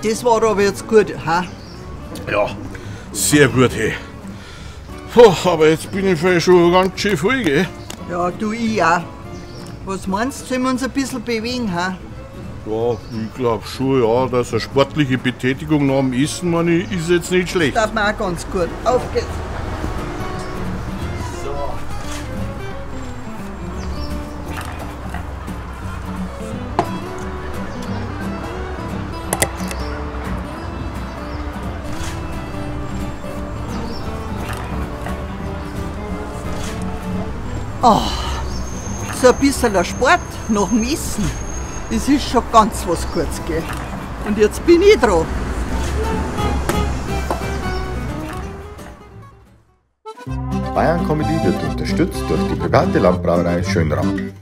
Das war aber jetzt gut, ha? Ja, sehr gut, hey. Puh, aber jetzt bin ich vielleicht schon ganz schön voll, gell? Ja, du, ich auch. Was meinst du, sollen wir uns ein bisschen bewegen, ha? Ja, ich glaube schon, ja, dass eine sportliche Betätigung nach dem Essen, meine ich, ist jetzt nicht schlecht. Das tut mir auch ganz gut. Auf geht's. Oh, so ein bisschen Sport nach dem Essen, das ist schon ganz was Gutes, gell? Und jetzt bin ich dran. Bayern-Comedy wird unterstützt durch die private Landbrauerei Schönraum.